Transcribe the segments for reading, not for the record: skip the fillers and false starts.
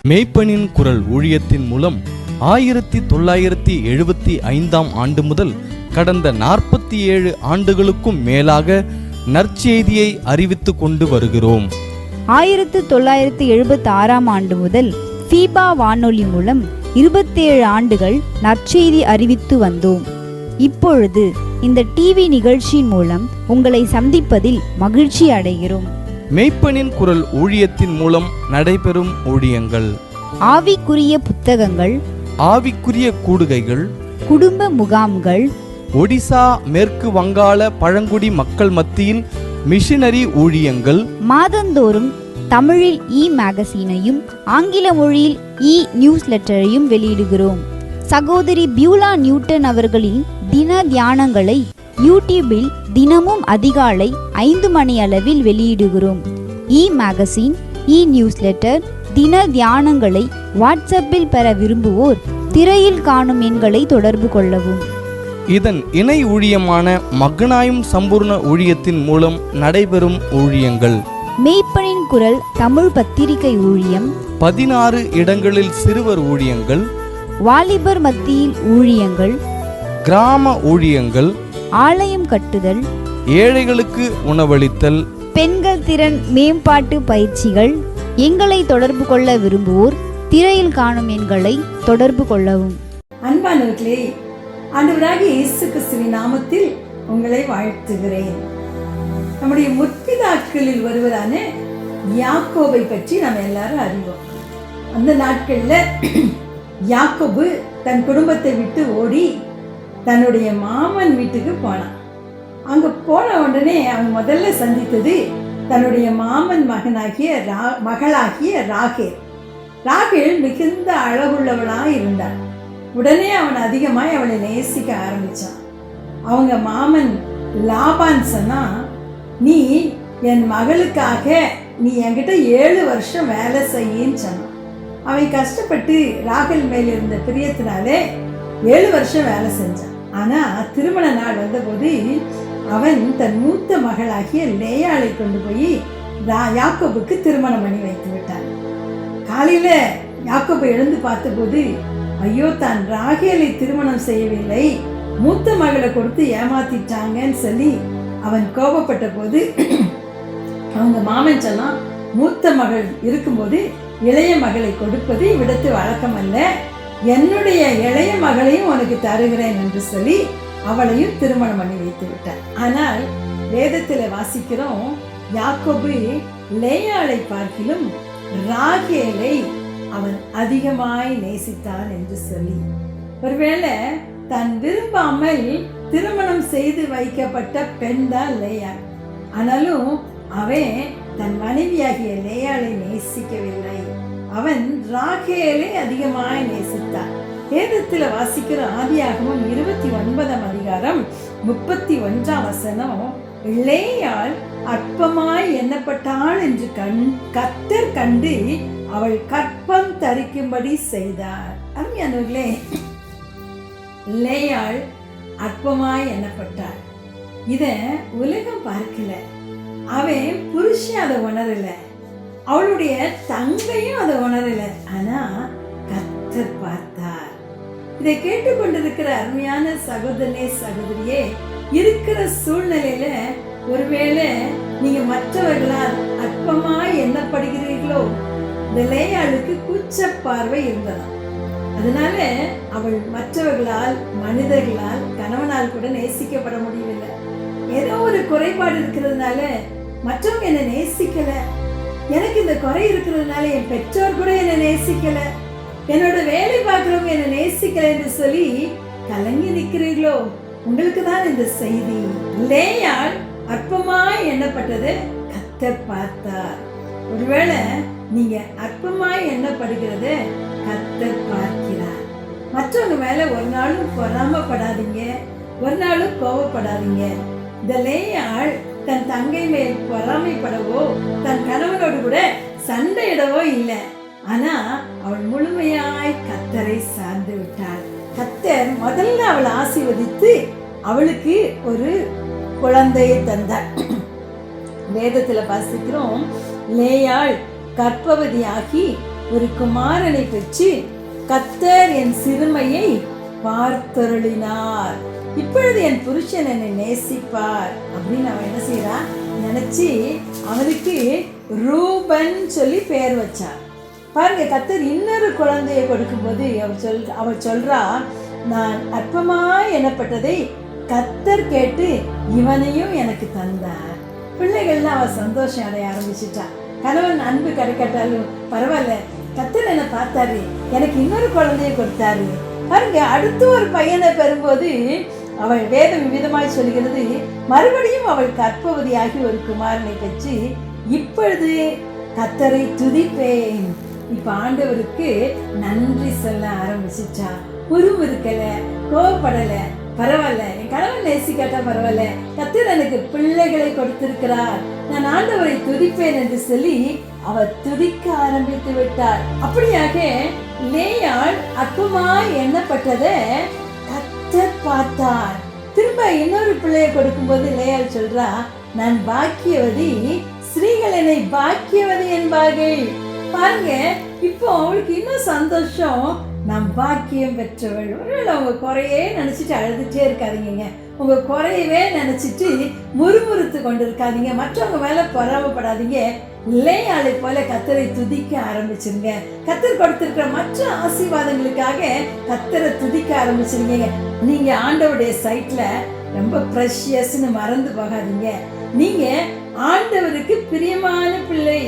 மேய்ப்பனின் குரல் ஊழியத்தின் மூலம் 1975 ஆண்டு முதல் கடந்த 47 ஆண்டுகளுக்கும் மேலாக நற்செய்தியை அறிவித்து கொண்டு வருகிறோம். 1976 ஆண்டு முதல் ஃபீபா வானொலி மூலம் 27 ஆண்டுகள் நற்செய்தி அறிவித்து வந்தோம். இப்பொழுது இந்த டிவி நிகழ்ச்சியின் மூலம் உங்களை சந்திப்பதில் மகிழ்ச்சி அடைகிறோம். மேய்ப்பனின் குரல் ஊழியத்தின் மூலம் நடைபெறும் ஊழியங்கள்: ஆவிக்குரிய புத்தகங்கள், ஆவிக்குரிய கூடுகைகள், குடும்ப முகாம்கள், ஒடிசா மேற்கு வங்காள பழங்குடி மக்கள் மத்தியில் மிஷனரி ஊழியங்கள், மாதந்தோறும் தமிழில் மேகசீனையும் ஆங்கில மொழியில் நியூஸ் லெட்டரையும் வெளியிடுகிறோம். சகோதரி பியூலா நியூட்டன் அவர்களின் தின தியானங்களை யூடியூபில் தினமும் அதிகாலை 5 மணி அளவில் வெளியிடுகிறோம். மேகசின், நியூஸ் லெட்டர், தின தியானங்களை வாட்ஸ்அப்பில் பெற விரும்புவோர் திரையில் காணும் எண்களை தொடர்பு கொள்ளவும். இதன் இணை ஊழியமான மகனாயும் சம்பூர்ண ஊழியத்தின் மூலம் நடைபெறும் ஊழியங்கள்: மேய்ப்பனின் குரல் தமிழ் பத்திரிகை ஊழியம், 16 இடங்களில் சிறுவர் ஊழியங்கள், வாலிபர் மத்தியில் ஊழியங்கள், கிராம ஊழியங்கள், ஆலயம் கட்டுதல், ஏழைகளுக்கு உணவளித்தல், பெண்கள் திறன் மேம்பாட்டு பயிற்சிகள். எங்களை தொடர்பு கொள்ள விரும்புவோர் திரையில் காணும் எண்களை தொடர்பு கொள்ளவும். அன்பானவர்களே, ஆண்டவராகிய இயேசு கிறிஸ்துவின் நாமத்தில் உங்களை வாழ்த்துகிறேன். நம்முடைய முற்பிதாக்களில் ஒருவரான யாக்கோபை பற்றி நாம் எல்லாரும் அறிவோம். அந்த நாட்கள்ல யாக்கோபு தன் குடும்பத்தை விட்டு ஓடி தன்னுடைய மாமன் வீட்டுக்கு போனான். அங்க போன உடனே அவன் முதல்ல சந்தித்தது தன்னுடைய மாமன் மகளாகிய ராகேல். ராகேல் மிகுந்த அழகுள்ளவளாக இருந்தாள். உடனே அவன் அதிகமாய் அவளை நேசிக்க ஆரம்பிச்சான். அவங்க மாமன் லாபான் சொன்னா, நீ என் மகளுக்காக நீ என்கிட்ட 7 வருஷம் வேலை செய்யின்னு சொன்னான். அவன் கஷ்டப்பட்டு ராகேல் மேல் இருந்த பிரியத்தினாலே 7 வருஷம் வேலை செஞ்சான். ஆனா திருமண நாள் வந்தபோது அவன் தன் மூத்த மகளாகிய லேயாளை கொண்டு போய் யாக்கோபுக்கு திருமணம் பண்ணி வைத்து விட்டான். காலையில யாக்கோபு எழுந்து பார்த்தபோது, ஐயோ, தான் ராகேலை திருமணம் செய்யவில்லை, மூத்த மகளை கொடுத்து ஏமாத்திட்டாங்கன்னு சொல்லி அவன் கோபப்பட்ட போது அவங்க மாமன் சொன்னான், மூத்த மகள் இருக்கும்போது இளைய மகளை கொடுப்பது இவ்விடத்து வழக்கம் அல்ல, என்னுடைய இளைய மகளையும் உனக்கு தருகிறேன் என்று சொல்லி அவளையும் திருமணம் பண்ணி வைத்து விட்டார். ஆனால் வேதத்துல வாசிக்கிறோம், யாக்கோபு லேயாளை பார்க்கிலும் ராகேலை அவன் அதிகமாய் நேசித்தான் என்று சொல்லி. ஒருவேளை தான் விரும்பாமல் திருமணம் செய்து வைக்கப்பட்ட பெண் தான் லேயாள். ஆனாலும் அவன் தன் மனைவியாகிய லேயாளை நேசிக்கவில்லை, அவன் ராகேலை அதிகமாய் நேசித்தான். வேதத்துல வாசிக்கிற ஆதியாகமம் 29 அதிகாரம் 31 வசனம், லேயாள் அற்பமாய் எண்ணப்பட்டாள் என்று கர்த்தர் கண்டு அவள் கற்பம் தரிக்கும்படி செய்தார். அருமையானவர்களே, லேயாள் அற்பமாய் எண்ணப்பட்டாள். இத உலகம் பார்க்கல, அவன் புருஷன் அதை உணரல, அவளுடைய தங்கையும் அதை உணரல. ஆனா கர்த்தர் பார்த்தார். இதை கேட்டுக்கொண்டிருக்கிற அருமையான சகோதரனே, சகோதரியே, இருக்கிற சூழ்நிலையில ஒருவேளை நீங்க மற்றவர்களால் அற்பமாய் எண்ணப்படுகிறீர்களோ, இந்த லேயாளுக்கு கூச்ச பார்வை இருந்ததாம். அதனால அவள் மற்றவர்களால், மனிதர்களால், கணவனால் கூட நேசிக்கப்பட முடியவில்லை. ஏதோ ஒரு குறைபாடு இருக்கிறதுனால மற்றவங்க என்னை நேசிக்கல, எனக்கு இந்த குறை இருக்கிறதுனால என் பெற்றோர் கூட என்னை நேசிக்கல, என்னோட வேலை பார்க்கிறவங்க என்னை நேசிக்கல என்று சொல்லி கலங்கி நிற்கிறீர்களோ, உங்களுக்கு தான் இந்த செய்தி. லேயாள் அற்பமாய் எண்ணப்பட்டது கர்த்தர் பார்த்தார். ஒருவேளை நீங்க அற்பமாய் எண்ணப்படுகிறத கர்த்தர் பார்க்கிறார். மற்றவங்க மேல ஒரு நாளும் பொறாமப்படாதீங்க, ஒரு நாளும் கோபப்படாதீங்க. இந்த லேயாள் தன் தங்கை மேல் பொறாமைப்படவோ தன் கணவனோடு கூட சண்டையிடவோ இல்லை. ஆனா அவள் முழுமையாய் கர்த்தரை சார்ந்து விட்டாள். கர்த்தர் முதல்ல அவளை ஆசீர்வதித்து அவளுக்கு ஒரு குழந்தையை தந்தார். வேதத்துல வாசிக்கிறோம், லேயாள் கர்ப்பவதியாகி ஒரு குமாரனை பெற்று கர்த்தர் என் சிறுமையை பார்த்தருளினார். இப்பொழுது என் புருஷன் என்னை நேசிப்பார் அப்படின்னு அவன் என்ன செய்யறான் நினைச்சு அவனுக்கு ரூபன் சொல்லி பெயர் வச்சார். பாருங்க, கர்த்தர் இன்னொரு குழந்தையை கொடுக்கும்போது அவள் சொல்றா, நான் அற்பமாய் எனப்பட்டதை கர்த்தர் கேட்டு இவனையும் எனக்கு தந்தார். பிள்ளைகள்லாம் அவ சந்தோஷம் அடைய ஆரம்பிச்சுட்டா. கணவன் அன்பு கிடைக்காட்டாலும் பரவாயில்ல, கர்த்தர் என்னை பார்த்தாரு, எனக்கு இன்னொரு குழந்தைய கொடுத்தாரு. பாருங்க, அடுத்து ஒரு பையனை பெறும்போது அவள் வேதம் விதமாய் சொல்கிறது, மறுபடியும் அவள் கர்ப்பவதியாகி ஒரு குமாரனை பெற்று இப்பொழுது கர்த்தரை துதிப்பேன். இப்ப ஆண்டவருக்கு நன்றி சொல்ல ஆரம்பிச்சுட்டா. முறுமுறுக்கல, கோவப்படல, பரவாயில்ல, என் கணவன் நேசிக்காட்டா பரவாயில்ல, கர்த்தர் எனக்கு பிள்ளைகளை கொடுத்திருக்கிறார், நான் ஆண்டவரை துதிப்பேன் என்று சொல்லி அவர் துதிக்க ஆரம்பித்து விட்டார். அப்படியாக லேயாள் அற்பமாய் எண்ணப்பட்டதை கர்த்தர் பார்த்தார். திரும்ப இன்னொரு பிள்ளையை கொடுக்கும்போது லேயாள் சொல்றா, நான் பாக்கியவதி, ஸ்ரீகள் என்னை பாக்கியவதி என்பார்கள். பாருங்க, இப்போ அவளுக்கு இன்னும் சந்தோஷம், நான் பாக்கியம் பெற்றவள். ஒருவேளை உங்க குறையே நினைச்சிட்டு அழுதுட்டே இருக்காதீங்க, உங்க குறையவே நினைச்சிட்டு முறுமுறுத்து கொண்டு இருக்காதீங்க, மற்றவங்க மேல பொறாமப்படாதீங்க. லேயாளை போல கர்த்தரை துதிக்க ஆரம்பிச்சிருங்க. கர்த்தர் கொடுத்திருக்கிற மற்ற ஆசீர்வாதங்களுக்காக கர்த்தரை துதிக்க ஆரம்பிச்சிருங்க. நீங்க ஆண்டவருடைய சைட்ல ரொம்ப ப்ரெஷியஸ்னு மறந்து போகாதீங்க. நீங்க ஆண்டவருக்கு பிரியமான பிள்ளை.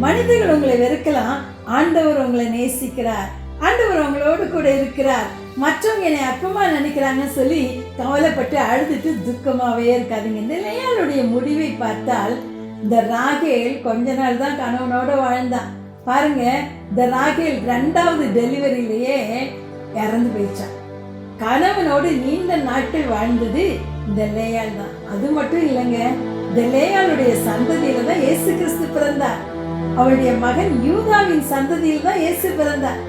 மனிதர்கள் உங்களை வெறுக்கலாம், ஆண்டவர் உங்களை நேசிக்கிறார், ஆண்டவர் உங்களோடு கூட இருக்கிறார். மற்றவங்க என்னை அற்பமா நினைக்கிறாங்கன்னு சொல்லி கவலைப்பட்டு அழுதுட்டு துக்கமாவே இருக்காதீங்க. இந்த லேயாளுடைய முடிவை பார்த்தால், இந்த ராகேல் கொஞ்ச நாள் தான் கணவனோட வாழ்ந்தான். பாருங்க, இந்த ராகேல் 2வது டெலிவரியிலேயே இறந்து போயிடுச்சான். கணவனோடு நீண்ட நாட்கள் வாழ்ந்தது இந்த லேயாள் தான். அது மட்டும் இல்லைங்க, இந்த லேயாளுடைய சந்ததியில தான் இயேசு கிறிஸ்து பிறந்தார். அவளுடைய மகன் யூதாவின் சந்ததியில் தான் இயேசு பிறந்தார்.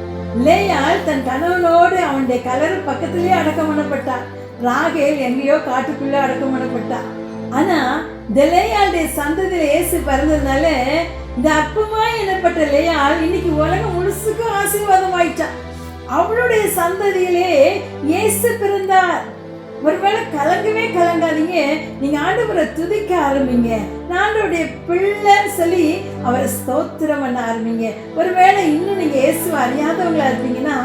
லேயாள் தன் கணவனோடு அவனுடைய கலர் பக்கத்திலேயே அடக்கம் பண்ணப்பட்டார். ராகேல் எங்கேயோ காட்டுக்குள்ள அடக்கம் பண்ணப்பட்டார். ஆனா இந்த லேயாளுடைய சந்ததியில இயேசு பிறந்ததுனால இந்த அற்பமா எனப்பட்ட லேயாள் இன்னைக்கு உலகம் முழுசுக்கும் ஆசீர்வாதம் ஆயிட்டான். அவளுடைய சந்ததியிலே இயேசு பிறந்தார். ஒருவேளை கலங்கவே கலங்காதீங்க, நீங்க ஆண்டவரை துதிக்க ஆரம்பிங்க. ஆண்டவருடைய பிள்ளைன்னு சொல்லி அவரை ஸ்தோத்திரம் பண்ண ஆரம்பிங்க. ஒருவேளை இன்னும் நீங்க இயேசுவை அறியாதவங்களா இருப்பீங்கன்னா,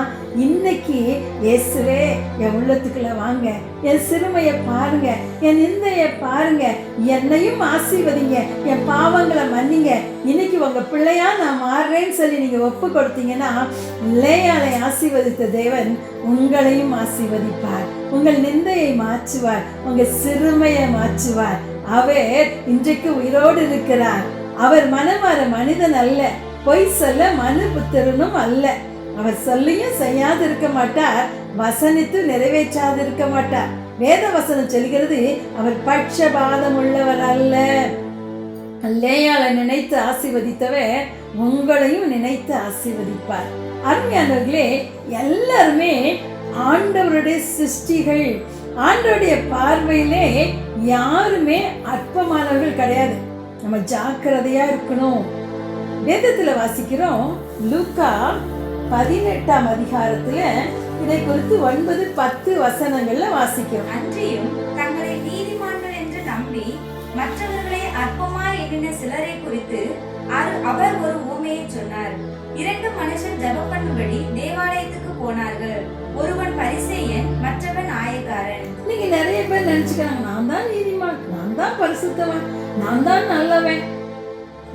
இன்னைக்கு இயேசுவே என் உள்ளத்துக்குள்ள வாங்க, என் சிறுமையை பாருங்க, என் நிந்தையை பாருங்க, என்னையும் ஆசீர்வதிங்க, என் பாவங்களை மன்னிங்க, இன்னைக்கு உங்க பிள்ளையா நான் மாறுறேன்னு சொல்லி நீங்க ஒப்பு கொடுத்தீங்கன்னா, லேயாளை ஆசீர்வதித்த தேவன் உங்களையும் ஆசீர்வதிப்பார். உங்கள் நிந்தையை மாற்றுவார், உங்க சிறுமையை மாற்றுவார். அவர் இன்றைக்கு உயிரோடு இருக்கிறார். அவர் மனமாற மனிதன் அல்ல, பொய் சொல்ல மனு புத்திரனும் அல்ல. அவர் சொல்லியும் செய்யாது இருக்க மாட்டார், வசனித்து நிறைவேற்றாது இருக்க மாட்டார். வேத வசனம் சொல்கிறது, அவர் பட்சபாதம் உள்ளவர் அல்ல. லேயாளை நினைத்து ஆசீர்வதித்தவர் உங்களையும் நினைத்து ஆசீர்வதிப்பார். அருமையானவர்களே, எல்லாருமே ஆண்டவருடைய சிருஷ்டிகள். ஆண்டவருடைய பார்வையிலே யாருமே அற்பமானவர்கள் கிடையாது. நம்ம ஜாக்கிரதையா இருக்கணும். வேதத்துல வாசிக்கிறோம், லூக்கா 18ஆம் அதிகாரத்துல இதை குறித்து 9-10 வசனங்கள்ல வாசிக்கிறோம். அன்றியும் தங்களை நீதிமான்கள் என்று நம்பி மற்றவர்களை அற்பமாய் எண்ணின சிலரை குறித்து அவர் ஒரு ஊமையை சொன்னார். 2 மனுஷர் ஜெபம் பண்ணும்படி தேவாலயத்துக்கு போனார்கள். ஒருவன் பரிசேயன், மற்றவன் ஆயக்காரன். நீங்க நிறைய பேர் நினைச்சுக்கிறாங்க, நான் தான் நீதிமான், நான் தான் பரிசுத்தவன், நான் தான் நல்லவன்.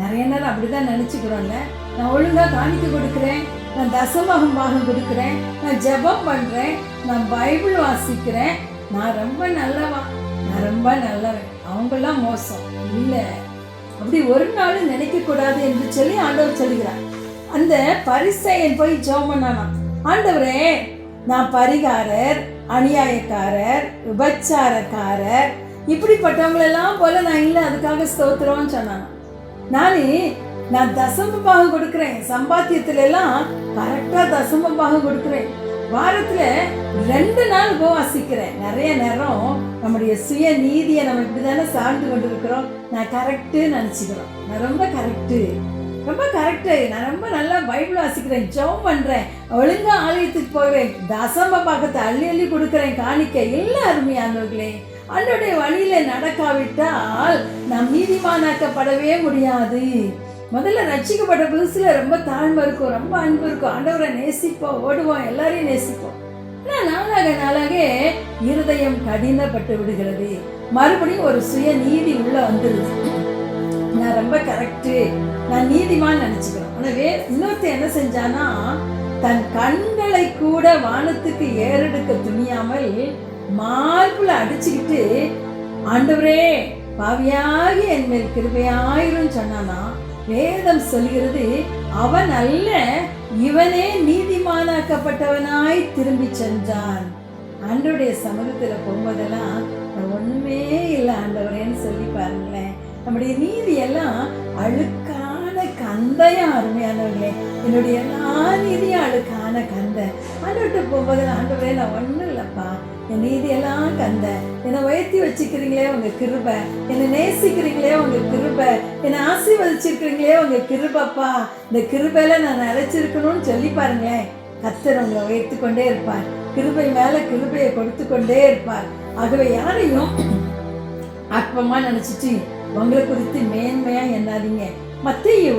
நிறைய நேரம் அப்படிதான் நினைச்சுக்கிறோம்ல. நான் ஒழுங்கா காணிக்க கொடுக்கிறேன், நான் தசமபாகம் கொடுக்கிறேன், நான் ஜெபம் பண்றேன், நான் பைபிள் வாசிக்கிறேன், நான் ரொம்ப நல்லவன், நான் ரொம்ப நல்லவன். அவங்கெல்லாம் மோசம் இல்ல. அப்படி ஒரு நாள் நினைக்க கூடாது என்று சொல்லி ஆண்டவர் சொல்லுகிறார். அந்த பரிசேயன் போய் ஜெபம் பண்ணானாம், ஆண்டவரே, நான் பரிகாரர், அநியாயக்காரர், விபச்சாரக்காரர், இப்படிப்பட்டவங்களெல்லாம் போல நான் இல்லை, அதுக்காக ஸ்தோத்திரம்னு சொன்னான். நான் தசம பாகம் கொடுக்கிறேன், சம்பாத்தியத்துல எல்லாம் கரெக்டா தசம பாகம் கொடுக்கிறேன், வாரத்துல 2 நாள் உபவாசிக்கிறேன். நிறைய நேரம் நம்முடைய சுய நீதியை நம்ம இப்படிதானே சார்ந்து கொண்டு இருக்கிறோம். நான் கரெக்டு நினைச்சுக்கிறோம், நான் ரொம்ப கரெக்டு. ரொம்ப கரெக்டு, நான் ரொம்ப நல்லா பைபிள் வாசிக்கிறேன், ஜெபம் பண்ணுறேன், ஒழுங்காக ஆலயத்துக்கு போகிறேன், தசம பாக்கத்தை அள்ளி அள்ளி கொடுக்குறேன், காணிக்க எல்லாம் அருமையானவர்களே. ஆண்டவருடைய வழியில நடக்காவிட்டால் நாம் நீதிமானாக்கப்படவே முடியாது. முதல்ல ரட்சிக்கப்பட்ட புதுசுல ரொம்ப தாழ்மை இருக்கும், ரொம்ப அன்பு இருக்கும், ஆண்டவரை நேசிப்போம், ஓடுவோம், எல்லாரையும் நேசிப்போம். ஆனால் நாளாக நாளாக இருதயம் கடினப்பட்டு விடுகிறது. மறுபடியும் ஒரு சுய நீதி உள்ள வந்துடுது. நான் ரொம்ப கரெக்டு, நான் நீதிமான் நினைச்சுக்கிறோம். ஆனால் இன்னொருத்தர் என்ன செஞ்சானா, தன் கண்களை கூட வானத்துக்கு ஏறெடுக்க துணியாமல் மார்புல அடிச்சுக்கிட்டு, ஆண்டவரே பாவியாகி என் மேல் கிருபையாயிரும் சொன்னானா. வேதம் சொல்கிறது, அவன் அல்ல, இவனே நீதிமானாக்கப்பட்டவனாய் திரும்பி சென்றான். ஆண்டவருடைய சமூகத்துல போகும்போதெல்லாம் நான் ஒண்ணுமே இல்லை ஆண்டவரேன்னு சொல்லி பாருங்களேன். நம்முடைய நீதி எல்லாம் அழுக்கான கந்தையா அருமையானவர்களே. என்னுடைய எல்லா நீதியும் அழுக்கான கந்தை. ஆண்டவர்கிட்ட போகும்போதெல்லாம், ஆண்டவரே நான் ஒன்றும் இல்லைப்பா, என் நீதியெல்லாம் கந்த, என்னை உயர்த்தி வச்சுக்கிறீங்களே உங்க கிருபை, என்னை நேசிக்கிறீங்களே உங்க கிருபை, என்னை ஆசீர்வதிச்சிருக்கிறீங்களே உங்க கிருபப்பா, இந்த கிருபையில நான் நிலைச்சிருக்கணும்னு சொல்லி பாருங்களேன். கர்த்தர் உங்களை உயர்த்தி கொண்டே இருப்பார், கிருபை மேல கிருபையை கொடுத்து கொண்டே இருப்பார். ஆகவே யாரையும் அற்பமா நினைச்சிட்டு உங்களை குறித்து மேன்மையா எண்ணாதீங்க. மத்தேயு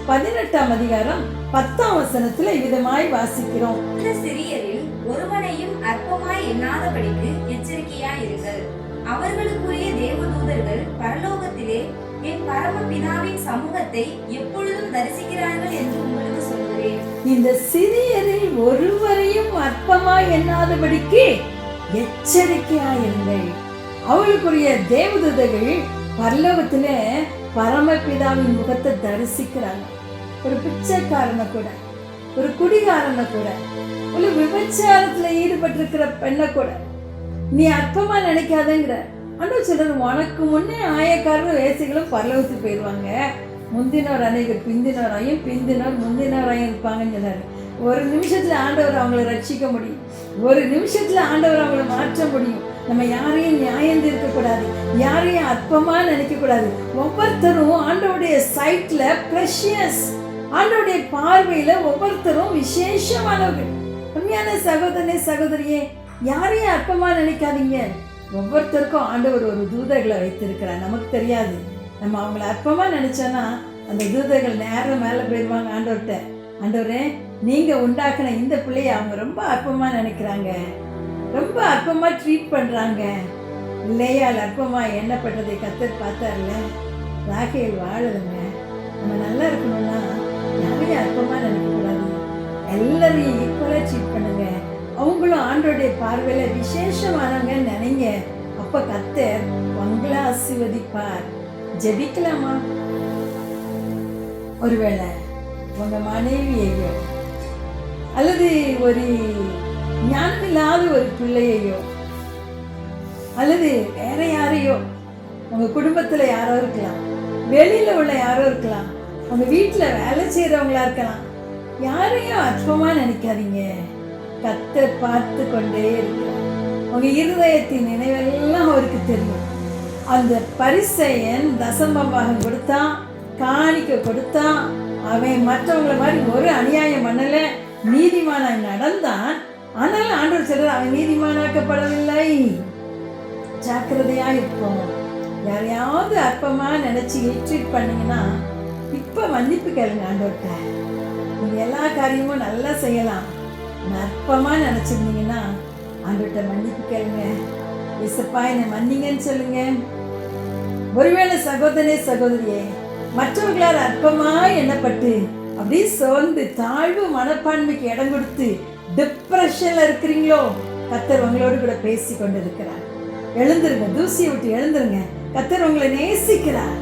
18ஆம் அதிகாரம் 10ஆம் வசனத்துல இவ்விதமாய் வாசிக்கிறோம். இந்த சிறியரில் ஒருவனையும் அற்பமாய் எண்ணாதபடிக்கு எச்சரிக்கையாய் இருங்கள். அவர்களுக்குரிய தேவதூதர்கள் பரலோகத்திலே என் பரம பிதாவின் சமூகத்தை எப்பொழுதும் தரிசிக்கிறார்கள் என்று உங்களுக்கு சொல்கிறேன். இந்த சிறியரில் ஒருவரையும் அற்பமாய் எண்ணாதபடிக்கு எச்சரிக்கையாயிருங்கள். அவளுக்குரிய தேவதூதர்கள் பரலோகத்துல பரமபிதாவின் முகத்தை தரிசிக்கிறாங்க. ஒரு பிச்சைக்காரனை கூட, ஒரு குடிகாரனை கூட, ஒரு விபச்சாரத்துல ஈடுபட்டிருக்கிற பெண்ணை கூட நீ அற்பமா நினைக்காதங்கிற. ஆண்டவர் சொல்றது, உனக்கு முன்னே ஆயக்காரரும் வேசிகளும் பரலோகத்துக்கு போயிடுவாங்க, முந்தினோர் அநேகர் பிந்தினோராயும் பிந்தினோர் முந்தினோராயும் இருப்பாங்கன்னு சொன்னாரு. ஒரு நிமிஷத்துல ஆண்டவர் அவங்களை ரட்சிக்க முடியும், ஒரு நிமிஷத்துல ஆண்டவர் அவங்களை மாற்ற முடியும். நம்ம யாரையும் நியாயம் இருக்கக்கூடாது, யாரையும் அற்பமா நினைக்க கூடாது. ஒவ்வொருத்தரும் ஆண்டவருடைய சைட்ல பிரஷியஸ், ஆண்டவருடைய பார்வையில ஒவ்வொருத்தரும் விசேஷமானவர்கள். உண்மையான சகோதரனே சகோதரியே, யாரையும் அற்பமா நினைக்காதீங்க. ஒவ்வொருத்தருக்கும் ஆண்டவர் ஒரு தூதர்களை வைத்திருக்கிறார், நமக்கு தெரியாது. நம்ம அவங்கள அற்பமா நினைச்சோன்னா அந்த தூதர்கள் நேரம் மேல போயிடுவாங்க ஆண்டவர்கிட்ட. ஆண்டவரே, நீங்க உண்டாக்குன இந்த பிள்ளைய அவங்க ரொம்ப அற்பமா நினைக்கிறாங்க, ரொம்ப அற்பமா ட்ரீட் பண்றாங்க. இல்லையால் அற்பமா எண்ணப்பட்டதை கர்த்தர் பார்த்தார்ல, ராகேல் வாழலுங்க. நம்ம நல்லா இருக்கணும்னா யாரையும் அற்பமா நினைக்கக்கூடாது, எல்லாரையும் ஈக்குவலா ட்ரீட் பண்ணுங்க. அவங்களும் ஆண்டோடைய பார்வையில விசேஷமானவங்க நினைங்க. அப்ப கர்த்தர் உங்களை ஆசீர்வதிப்பார். ஜெபிக்கலாமா? ஒருவேளை உங்க மனைவியையோ அல்லது ஒரு ஞானமில்லாத ஒரு பிள்ளையையோ அல்லது வேற யாரையோ, உங்க குடும்பத்துல யாரோ இருக்கலாம், வெளியில உள்ள யாரோ இருக்கலாம், உங்க வீட்டுல வேலை செய்யறவங்களா இருக்கலாம், யாரையும் அற்பமா நினைக்காதீங்க. கர்த்தர் பார்த்து கொண்டே இருக்கிறார். உங்க இருதயத்தின் நினைவெல்லாம் அவருக்கு தெரியும். அந்த பரிசேயன் தசமபாகம் கொடுத்தான், காணிக்க கொடுத்தான், அவன் மற்றவங்கள மாதிரி ஒரு அநியாயம் பண்ணல, நீதிமானாய் நடந்தான். ஆனாலும் ஆண்டவர் சொல்றார், அவன் நீதிமானாக்கப்படவில்லை. ஜாக்கிரதையா இருப்போம். யாரையாவது அற்பமா நினைச்சு ட்ரீட் பண்ணீங்கன்னா இப்ப மன்னிப்பு கேளுங்க ஆண்டவர்கிட்ட. நீங்க எல்லா காரியமும் நல்லா செய்யலாம், அற்பமா நினைச்சிருந்தீங்கன்னா ஆண்டவர்கிட்ட மன்னிப்பு கேளுங்க. இயேசுப்பா என்னை மன்னிங்கன்னு சொல்லுங்க. ஒருவேளை சகோதரனே சகோதரியே, மற்றவர்களால் அற்பமா எண்ணப்பட்டு அப்படியே சோர்ந்து தாழ்வு மனப்பான்மைக்கு இடம் கொடுத்து டிப்ரெஷன்ல இருக்கிறீங்களோ, கர்த்தர் உங்களோடு கூட பேசி கொண்டு இருக்கிறார். எழுந்துருங்க, தூசியை விட்டு எழுந்துருங்க. கர்த்தர் உங்களை நேசிக்கிறார்.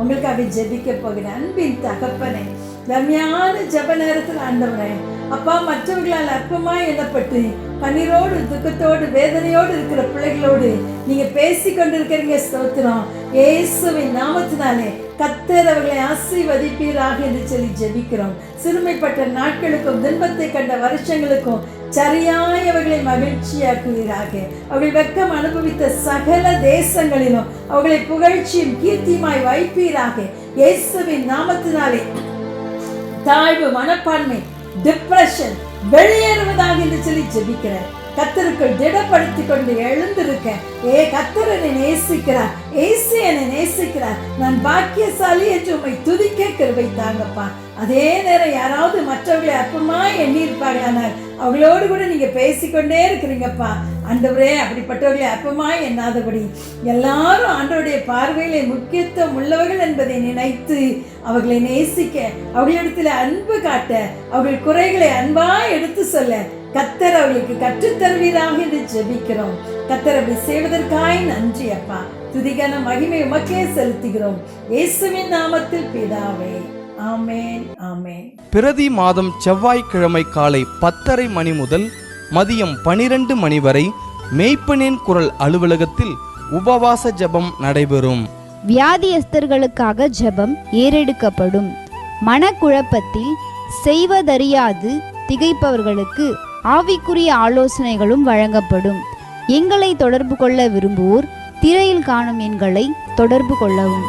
உங்களுக்காக ஜெபிக்க போகிறேன். அன்பின் தகப்பனே, தர்மையான ஜெப நேரத்தில் ஆண்டவரே, அப்பா, மற்றவர்களால் அற்பமா எண்ணப்பட்டு கண்ணீரோடு துக்கத்தோடு வேதனையோடு இருக்கிற பிள்ளைகளோடு நீங்க பேசி கொண்டிருக்கிறீங்க. ஸ்தோத்திரம். இயேசுவின் நாமத்தினாலே கர்த்தர் அவர்களை ஆசீர்வதிப்பீராக என்று சொல்லி ஜெபிக்கிறோம். சிறுமைப்பட்ட நாட்களுக்கும் துன்பத்தை கண்ட வருஷங்களுக்கும் சரியாய் அவர்களை மகிழ்ச்சியாக்குவீராக. அவர்கள் வெட்கம் அனுபவித்த சகல தேசங்களிலும் அவர்களை புகழ்ச்சியும் கீர்த்தியுமாய் வைப்பீராக. இயேசுவின் நாமத்தினாலே தாழ்வு மனப்பான்மை, டிப்ரெஷன் வெளியேறுவதாக என்று சொல்லி ஜெபிக்கிறேன். கர்த்தருக்குள் திடப்படுத்தி கொண்டு எழுந்திருக்க, கர்த்தர் என்னை நேசிக்கிறார், இயேசு என்னை நேசிக்கிறார், நான் பாக்கியசாலி என்று உம்மை துதிக்க கிருபை தாங்கப்பா. அதே நேரம் யாராவது மற்றவர்களை அற்பமா எண்ணி இருப்பாங்களானால் அவங்களோடு கூட நீங்க பேசிக்கொண்டே இருக்கிறீங்கப்பா. ஆண்டவரே, அப்படிப்பட்டவர்களை அற்பமா எண்ணாதபடி எல்லாரும் ஆண்டவருடைய பார்வையிலே முக்கியத்துவம் உள்ளவர்கள் என்பதை நினைத்து அவர்களை நேசிக்க, அவர்களிடத்தில் அன்பு காட்ட, அவர்கள் குறைகளை அன்பா எடுத்து சொல்ல கர்த்தர் அவர்களுக்கு கற்றுத்தருவீராக என்று ஜெபிக்கிறோம். கர்த்தர் அப்படி செய்வதற்காய் நன்றி அப்பா. துதிக்கான மகிமை உமக்கே செலுத்துகிறோம், இயேசுவின் நாமத்தில் பிதாவே, ஆமென், ஆமென். பிரதி மாதம் செவ்வாய்க்கிழமை காலை 10:30 மணி முதல் மதியம் 12 மணி வரை மேய்ப்பனின் குரல் அலுவலகத்தில் உபவாச ஜெபம் நடைபெறும். வியாதியஸ்தர்களுக்காக ஜெபம் ஏறெடுக்கப்படும். மனக்குழப்பத்தில் செய்வதறியாது திகைப்பவர்களுக்கு ஆவிக்குரிய ஆலோசனைகளும் வழங்கப்படும். எங்களை தொடர்பு கொள்ள விரும்புவோர் திரையில் காணும் எண்களை தொடர்பு கொள்ளவும்.